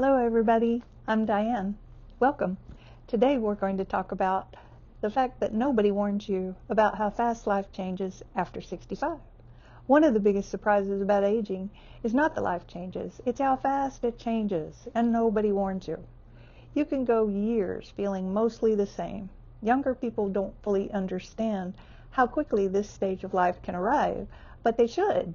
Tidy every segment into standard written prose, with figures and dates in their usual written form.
Hello everybody, I'm Diane. Welcome. Today we're going to talk about the fact that nobody warns you about how fast life changes after 65. One of the biggest surprises about aging is not the life changes, it's how fast it changes, and nobody warns you. You can go years feeling mostly the same. Younger people don't fully understand how quickly this stage of life can arrive, but they should.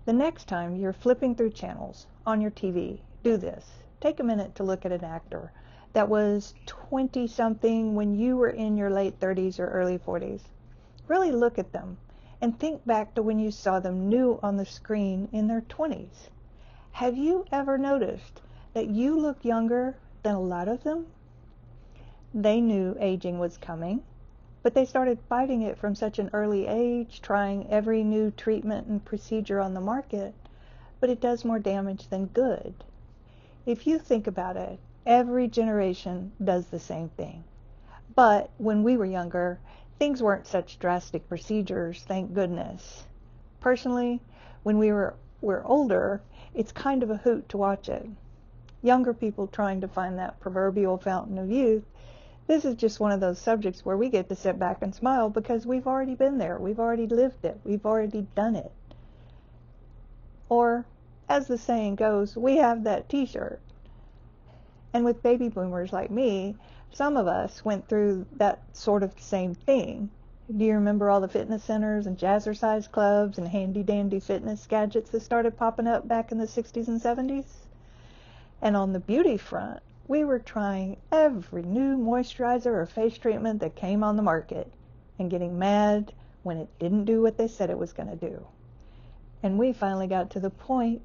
The next time you're flipping through channels on your TV, do this. Take a minute to look at an actor that was 20-something when you were in your late 30s or early 40s. Really look at them and think back to when you saw them new on the screen in their 20s. Have you ever noticed that you look younger than a lot of them? They knew aging was coming, but they started fighting it from such an early age, trying every new treatment and procedure on the market, but it does more damage than good. If you think about it, every generation does the same thing. But when we were younger, things weren't such drastic procedures, thank goodness. Personally, when we're older, it's kind of a hoot to watch it. Younger people trying to find that proverbial fountain of youth, this is just one of those subjects where we get to sit back and smile because we've already been there, we've already lived it, we've already done it. Or, as the saying goes, we have that t-shirt. And with baby boomers like me, some of us went through that sort of same thing. Do you remember all the fitness centers and jazzercise clubs and handy-dandy fitness gadgets that started popping up back in the 60s and 70s? And on the beauty front, we were trying every new moisturizer or face treatment that came on the market and getting mad when it didn't do what they said it was going to do. And we finally got to the point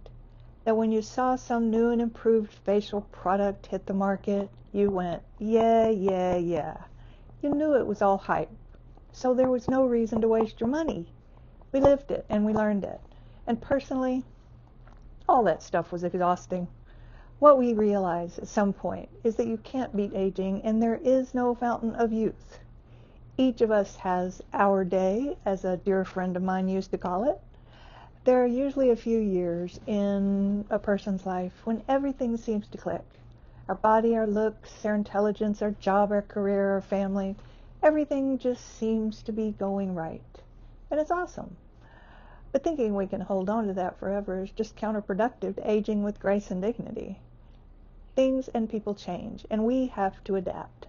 that when you saw some new and improved facial product hit the market, you went, yeah. You knew it was all hype, so there was no reason to waste your money. We lived it and we learned it. And personally, all that stuff was exhausting. What we realized at some point is that you can't beat aging and there is no fountain of youth. Each of us has our day, as a dear friend of mine used to call it. There are usually a few years in a person's life when everything seems to click. Our body, our looks, our intelligence, our job, our career, our family, everything just seems to be going right. And it's awesome. But thinking we can hold on to that forever is just counterproductive to aging with grace and dignity. Things and people change, and we have to adapt.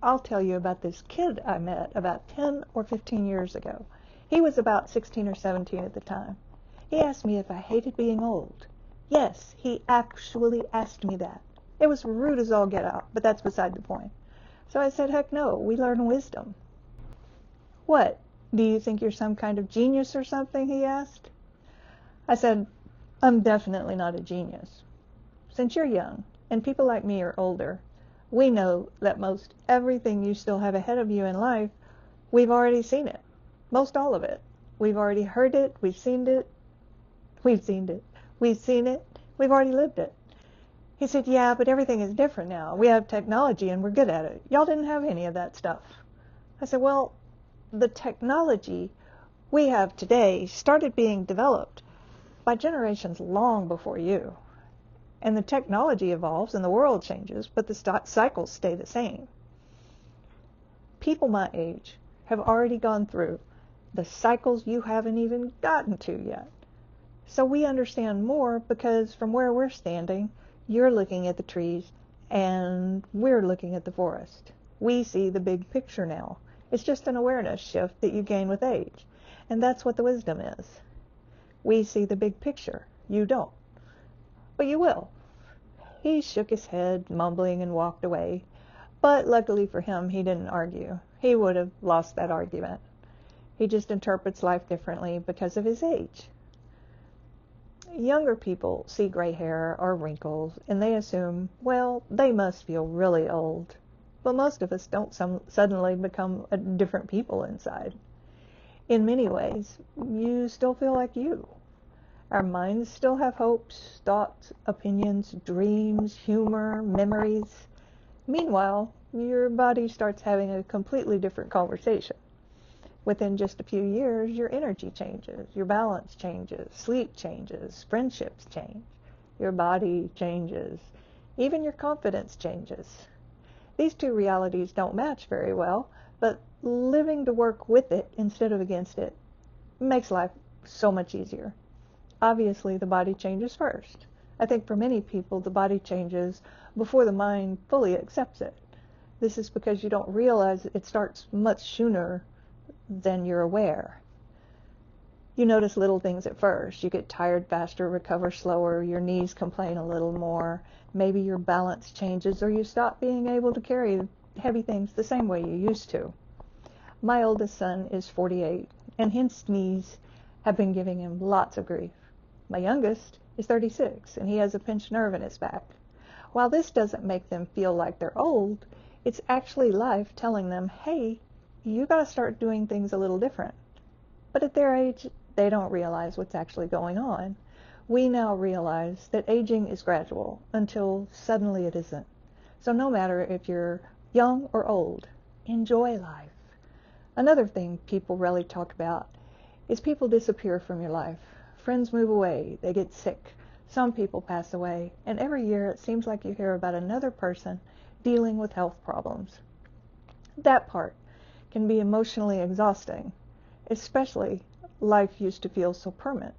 I'll tell you about this kid I met about 10 or 15 years ago. He was about 16 or 17 at the time. He asked me if I hated being old. Yes, he actually asked me that. It was rude as all get out, but that's beside the point. So I said, heck no, we learn wisdom. What, do you think you're some kind of genius or something, he asked. I said, I'm definitely not a genius. Since you're young, and people like me are older, we know that most everything you still have ahead of you in life, we've already seen it. Most all of it. We've already heard it, we've seen it, we've already lived it. He said, yeah, but everything is different now. We have technology and we're good at it. Y'all didn't have any of that stuff. I said, well, the technology we have today started being developed by generations long before you. And the technology evolves and the world changes, but the cycles stay the same. People my age have already gone through the cycles you haven't even gotten to yet. So we understand more because from where we're standing, you're looking at the trees and we're looking at the forest. We see the big picture now. It's just an awareness shift that you gain with age. And that's what the wisdom is. We see the big picture. You don't. But you will. He shook his head, mumbling, and walked away. But luckily for him, he didn't argue. He would have lost that argument. He just interprets life differently because of his age. Younger people see gray hair or wrinkles and they assume, well, they must feel really old. But most of us don't suddenly become different people inside. In many ways, you still feel like you. Our minds still have hopes, thoughts, opinions, dreams, humor, memories. Meanwhile, your body starts having a completely different conversation. Within just a few years, your energy changes, your balance changes, sleep changes, friendships change. your body changes. Even your confidence changes. These two realities don't match very well, but living to work with it instead of against it makes life so much easier. Obviously, the body changes first. I think for many people, the body changes before the mind fully accepts it. This is because you don't realize it starts much sooner than you're aware. You notice little things at first. You get tired faster, recover slower, your knees complain a little more, maybe your balance changes, or you stop being able to carry heavy things the same way you used to. My oldest son is 48, and his knees have been giving him lots of grief. My youngest is 36, and he has a pinched nerve in his back. While this doesn't make them feel like they're old, it's actually life telling them, hey, you gotta start doing things a little different. But at their age, they don't realize what's actually going on. We now realize that aging is gradual until suddenly it isn't. So no matter if you're young or old, enjoy life. Another thing people rarely talk about is people disappear from your life. Friends move away, they get sick, some people pass away, and every year it seems like you hear about another person dealing with health problems. That part can be emotionally exhausting, especially life used to feel so permanent.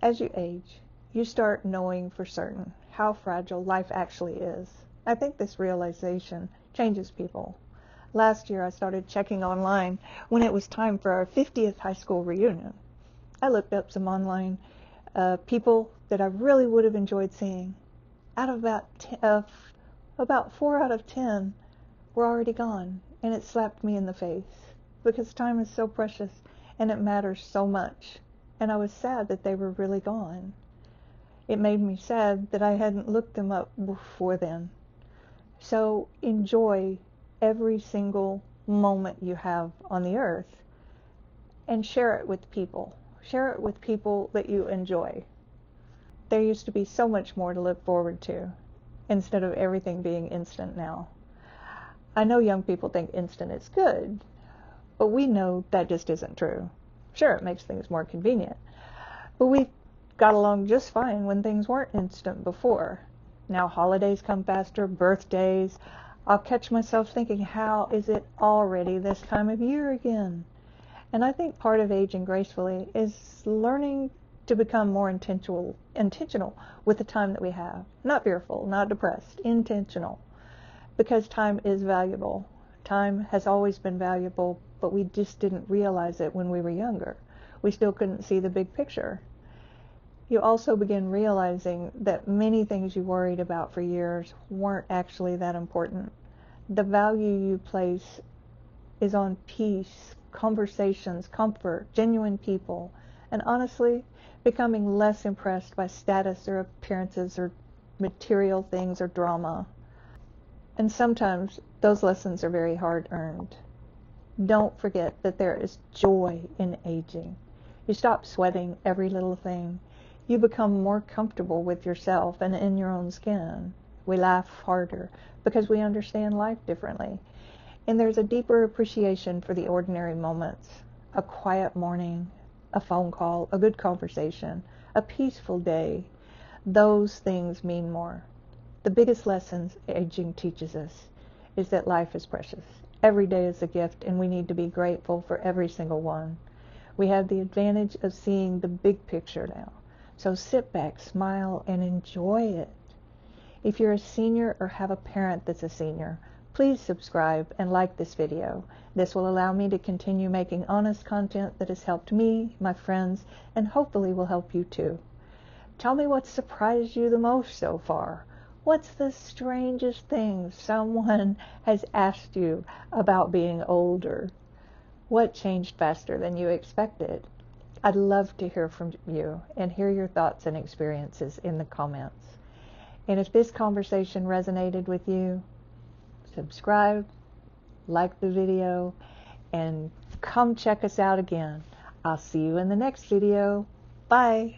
As you age, you start knowing for certain how fragile life actually is. I think this realization changes people. Last year I started checking online when it was time for our 50th high school reunion. I looked up some online people that I really would have enjoyed seeing. Out of about 4 out of 10 were already gone, and it slapped me in the face because time is so precious and it matters so much, and I was sad that they were really gone. It made me sad that I hadn't looked them up before then. So enjoy every single moment you have on the earth and share it with people. Share it with people that you enjoy. There used to be so much more to look forward to instead of everything being instant now. I know young people think instant is good, but we know that just isn't true. Sure, it makes things more convenient, but we got along just fine when things weren't instant before. Now holidays come faster, birthdays. I'll catch myself thinking, how is it already this time of year again? And I think part of aging gracefully is learning to become more intentional with the time that we have. Not fearful, not depressed, intentional. Because time is valuable. Time has always been valuable, but we just didn't realize it when we were younger. We still couldn't see the big picture. You also begin realizing that many things you worried about for years weren't actually that important. The value you place is on peace, conversations, comfort, genuine people, and honestly, becoming less impressed by status or appearances or material things or drama. And sometimes those lessons are very hard earned. Don't forget that there is joy in aging. You stop sweating every little thing. You become more comfortable with yourself and in your own skin. We laugh harder because we understand life differently. And there's a deeper appreciation for the ordinary moments. A quiet morning, a phone call, a good conversation, a peaceful day. Those things mean more. The biggest lessons aging teaches us is that life is precious. Every day is a gift, and we need to be grateful for every single one. We have the advantage of seeing the big picture now. So sit back, smile, and enjoy it. If you're a senior or have a parent that's a senior, please subscribe and like this video. This will allow me to continue making honest content that has helped me, my friends, and hopefully will help you too. Tell me what surprised you the most so far. What's the strangest thing someone has asked you about being older? What changed faster than you expected? I'd love to hear from you and hear your thoughts and experiences in the comments. And if this conversation resonated with you, subscribe, like the video, and come check us out again. I'll see you in the next video. Bye.